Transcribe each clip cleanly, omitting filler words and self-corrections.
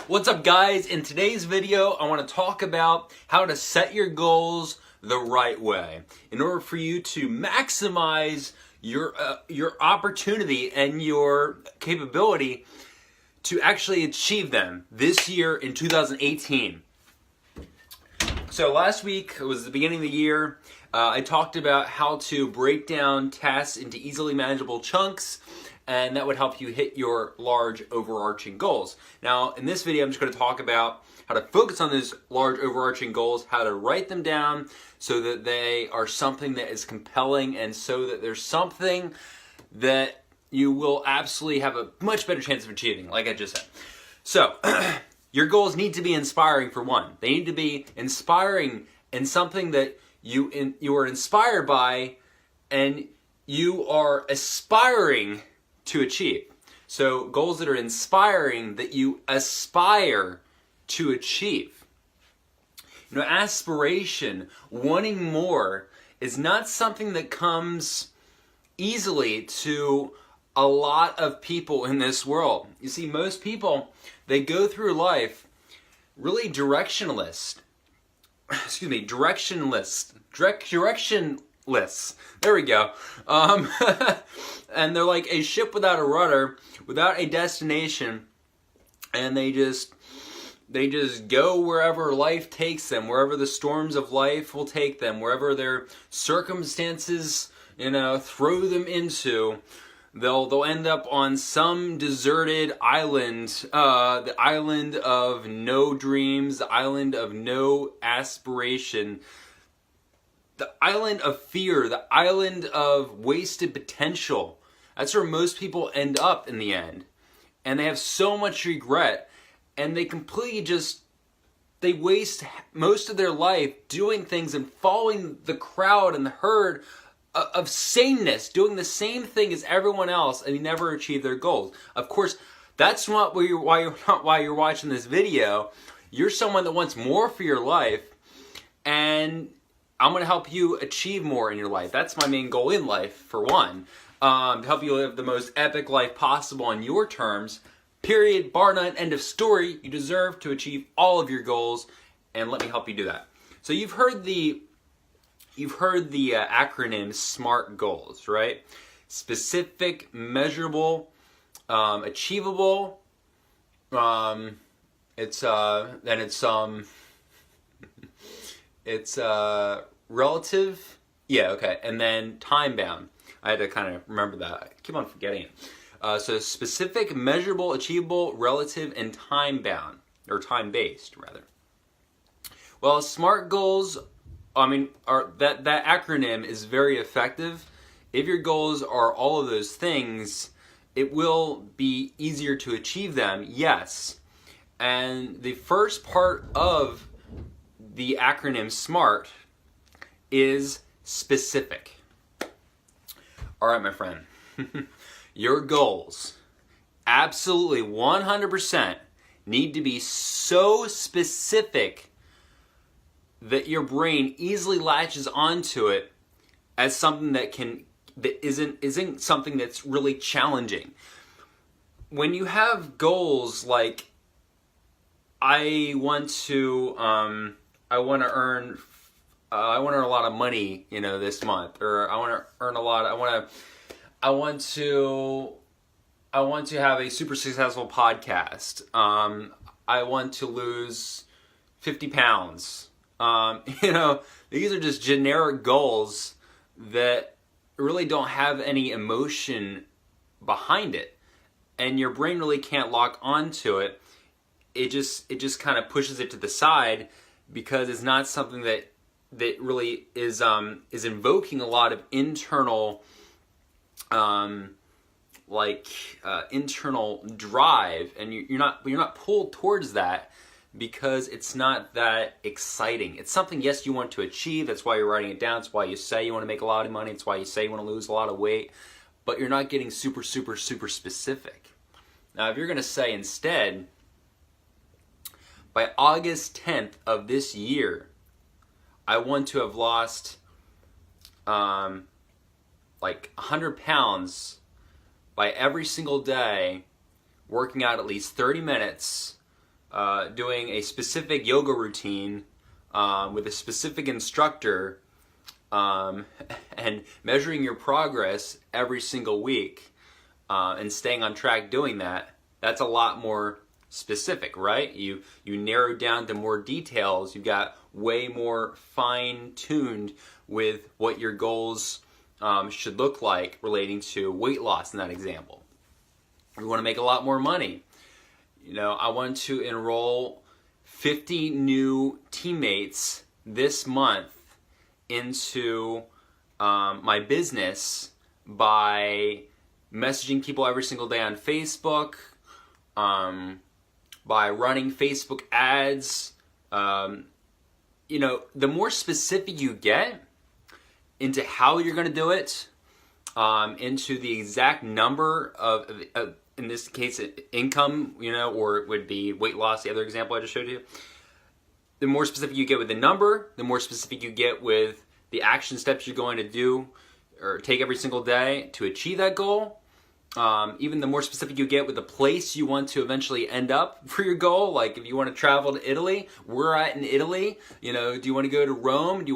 What's up, guys? In today's video, I want to talk about how to set your goals the right way in order for you to maximize your opportunity and your capability to actually achieve them this year in 2018. So last week, it was the beginning of the year, I talked about how to break down tasks into easily manageable chunks, and that would help you hit your large overarching goals. Now, in this video, I'm just going to talk about how to focus on those large overarching goals, how to write them down so that they are something that is compelling and so that there's something that you will absolutely have a much better chance of achieving, like I just said. So, your goals need to be inspiring for one. They need to be inspiring in something that you are inspired by and you are aspiring to achieve. So goals that are inspiring that you aspire to achieve. You know, aspiration, wanting more, is not something that comes easily to a lot of people in this world. You see, most people, they go through life really directionless. There we go. And they're like a ship without a rudder, without a destination, and they just go wherever life takes them, wherever the storms of life will take them, wherever their circumstances, throw them into. They'll end up on some deserted island, the island of no dreams, the island of no aspiration, the island of fear, the island of wasted potential. That's where most people end up in the end. And they have so much regret, and they completely they waste most of their life doing things and following the crowd and the herd of sameness, doing the same thing as everyone else, and they never achieve their goals. Of course, that's not why you're watching this video. You're someone that wants more for your life, and I'm going to help you achieve more in your life. That's my main goal in life, for one. To help you live the most epic life possible on your terms. Period. Bar none. End of story. You deserve to achieve all of your goals, and let me help you do that. So you've heard the acronym SMART goals, right? Specific, measurable, achievable. It's relative. Yeah, okay. And then time bound. I had to kind of remember that. I keep on forgetting it. So specific, measurable, achievable, relative, and time bound, or time based rather. Well, SMART goals, that acronym is very effective. If your goals are all of those things, it will be easier to achieve them, yes. And the first part of the acronym SMART is specific. All right, my friend. Your goals, absolutely 100%, need to be so specific that your brain easily latches onto it as something that isn't something that's really challenging. When you have goals like, I want to earn a lot of money, this month, or I want to earn a lot. I want to have a super successful podcast. I want to lose 50 pounds. These are just generic goals that really don't have any emotion behind it, and your brain really can't lock onto it. It just kind of pushes it to the side because it's not something that really is invoking a lot of internal internal drive, and you're not pulled towards that because it's not that exciting. It's something, yes, you want to achieve. That's why you're writing it down. It's why you say you want to make a lot of money. It's why you say you want to lose a lot of weight, but you're not getting super specific. Now, if you're going to say instead, by August 10th of this year, I want to have lost 100 pounds by every single day, working out at least 30 minutes doing a specific yoga routine with a specific instructor, and measuring your progress every single week, and staying on track doing that, that's a lot more specific, right? You narrow down to more details. You've got way more fine-tuned with what your goals should look like relating to weight loss in that example. We want to make a lot more money. I want to enroll 50 new teammates this month into my business by messaging people every single day on Facebook, by running Facebook ads. The more specific you get into how you're going to do it, into the exact number of in this case, income, or it would be weight loss, the other example I just showed you. The more specific you get with the number, the more specific you get with the action steps you're going to do or take every single day to achieve that goal. Even the more specific you get with the place you want to eventually end up for your goal. Like if you want to travel to Italy, where at in Italy? Do you want to go to Rome? Do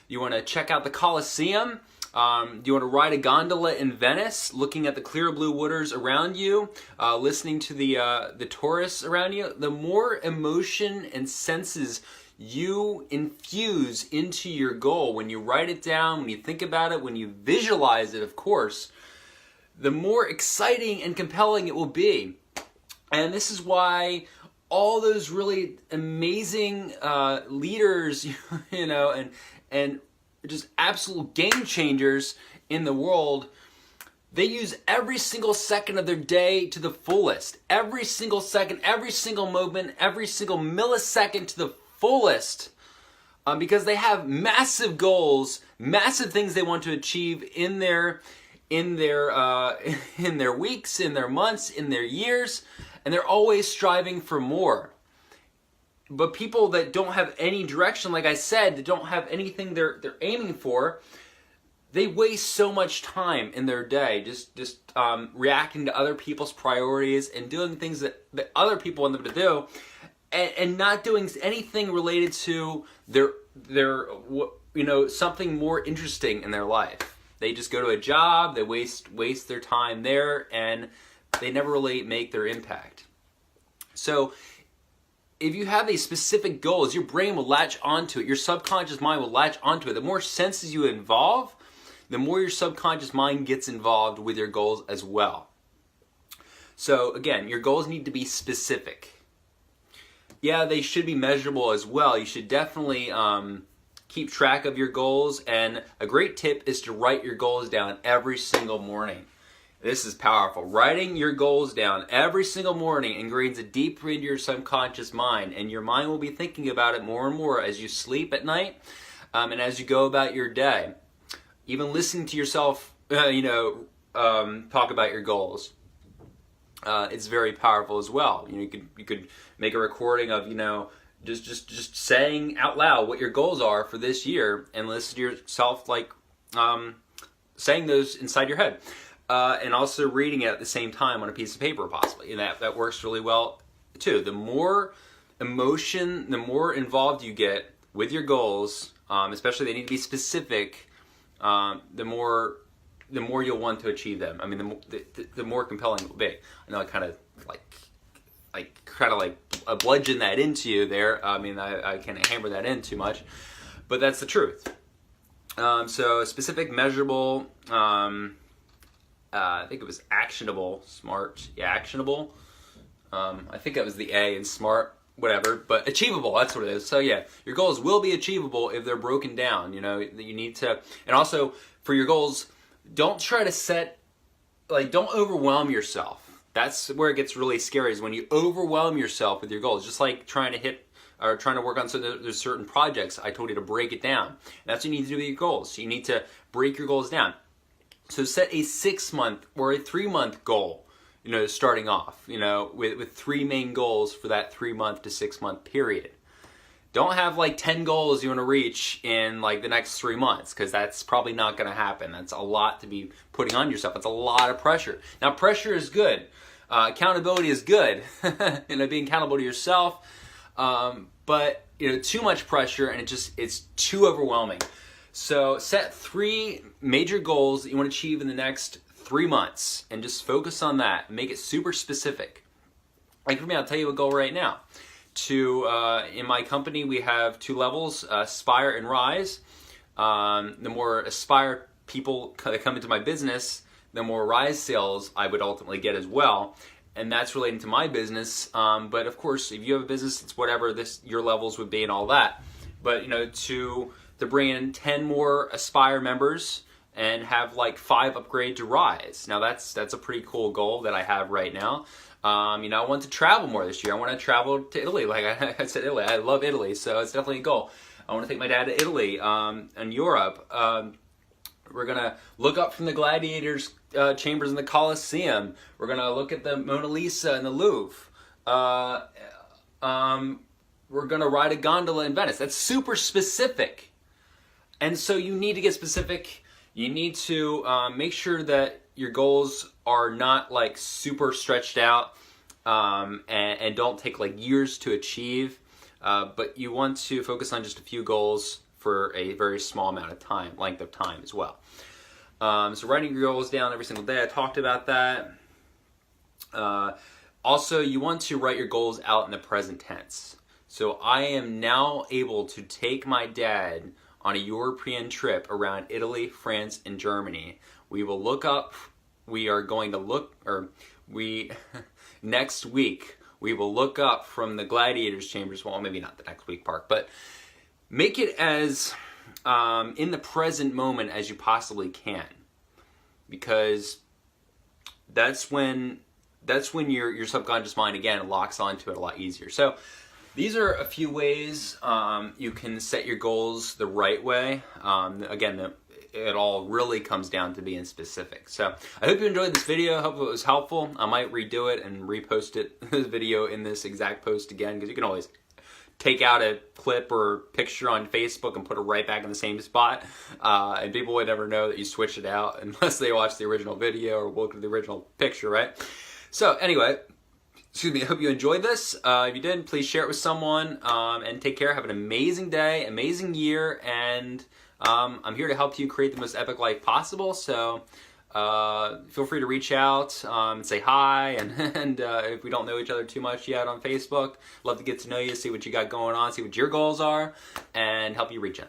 you want to check out the Colosseum? Do you want to ride a gondola in Venice, looking at the clear blue waters around you, listening to the tourists around you? The more emotion and senses you infuse into your goal, when you write it down, when you think about it, when you visualize it, of course, the more exciting and compelling it will be. And this is why all those really amazing leaders, and just absolute game changers in the world, they use every single second of their day to the fullest. Every single second, every single moment, every single millisecond to the fullest, because they have massive goals, massive things they want to achieve in their weeks, in their months, in their years, and they're always striving for more. But people that don't have any direction, like I said, that don't have anything they're aiming for, they waste so much time in their day just reacting to other people's priorities and doing things that other people want them to do, and not doing anything related to their something more interesting in their life. They just go to a job, they waste their time there, and they never really make their impact. So if you have a specific goal, your brain will latch onto it. Your subconscious mind will latch onto it. The more senses you involve, the more your subconscious mind gets involved with your goals as well. So again, your goals need to be specific. Yeah, they should be measurable as well. You should definitely keep track of your goals. And a great tip is to write your goals down every single morning. This is powerful. Writing your goals down every single morning ingrains it deeper into your subconscious mind, and your mind will be thinking about it more and more as you sleep at night, and as you go about your day. Even listening to yourself, talk about your goals, it's very powerful as well. You could make a recording of just saying out loud what your goals are for this year, and listen to yourself saying those inside your head. And also reading it at the same time on a piece of paper, possibly. And that works really well, too. The more emotion, the more involved you get with your goals, especially they need to be specific, the more you'll want to achieve them. I mean, the more compelling it will be. I know I kind of bludgeon that into you there. I mean, I can't hammer that in too much, but that's the truth. So specific, measurable, I think it was actionable, smart. Yeah, actionable. I think that was the A in smart, whatever. But achievable, that's what it is. So yeah, your goals will be achievable if they're broken down. You need to, and also for your goals, don't try to don't overwhelm yourself. That's where it gets really scary, is when you overwhelm yourself with your goals. Just like trying to work on there's certain projects. I told you to break it down. And that's what you need to do with your goals. You need to break your goals down. So set a 6-month or a 3-month goal, starting off, with 3 main goals for that 3-month to 6-month period. Don't have 10 goals you want to reach in the next 3 months, because that's probably not going to happen. That's a lot to be putting on yourself. It's a lot of pressure. Now, pressure is good. Accountability is good, being accountable to yourself, but too much pressure and it's too overwhelming. So set 3 major goals that you want to achieve in the next 3 months and just focus on that. Make it super specific. Like for me, I'll tell you a goal right now. In my company, we have 2 levels, Aspire and Rise. The more Aspire people that come into my business, the more Rise sales I would ultimately get as well. And that's relating to my business. But of course, if you have a business, it's whatever your levels would be and all that. But to bring in 10 more Aspire members and have like 5 upgrade to Rise. Now that's a pretty cool goal that I have right now. I want to travel more this year. I want to travel to Italy. Like I said, Italy. I love Italy, so it's definitely a goal. I want to take my dad to Italy and Europe. We're going to look up from the gladiators' chambers in the Colosseum. We're going to look at the Mona Lisa in the Louvre. We're going to ride a gondola in Venice. That's super specific. And so you need to get specific. You need to make sure that your goals are not like super stretched out and don't take like years to achieve. But you want to focus on just a few goals for a very small amount of length of time as well. So writing your goals down every single day, I talked about that. Also, you want to write your goals out in the present tense. So I am now able to take my dad on a European trip around Italy, France, and Germany. Next week, we will look up from the gladiators' chambers, well, maybe not the next week part, but make it as in the present moment as you possibly can, because that's when your subconscious mind, again, locks onto it a lot easier. So these are a few ways you can set your goals the right way. Again, it all really comes down to being specific. So I hope you enjoyed this video. I hope it was helpful. I might redo it and repost this video in this exact post again, because you can always take out a clip or picture on Facebook and put it right back in the same spot. And people would never know that you switched it out unless they watched the original video or looked at the original picture, right? So anyway, excuse me, I hope you enjoyed this. If you did, please share it with someone, and take care. Have an amazing day, amazing year, and I'm here to help you create the most epic life possible. So feel free to reach out and say hi, and if we don't know each other too much yet on Facebook, love to get to know you, see what you got going on, see what your goals are, and help you reach it.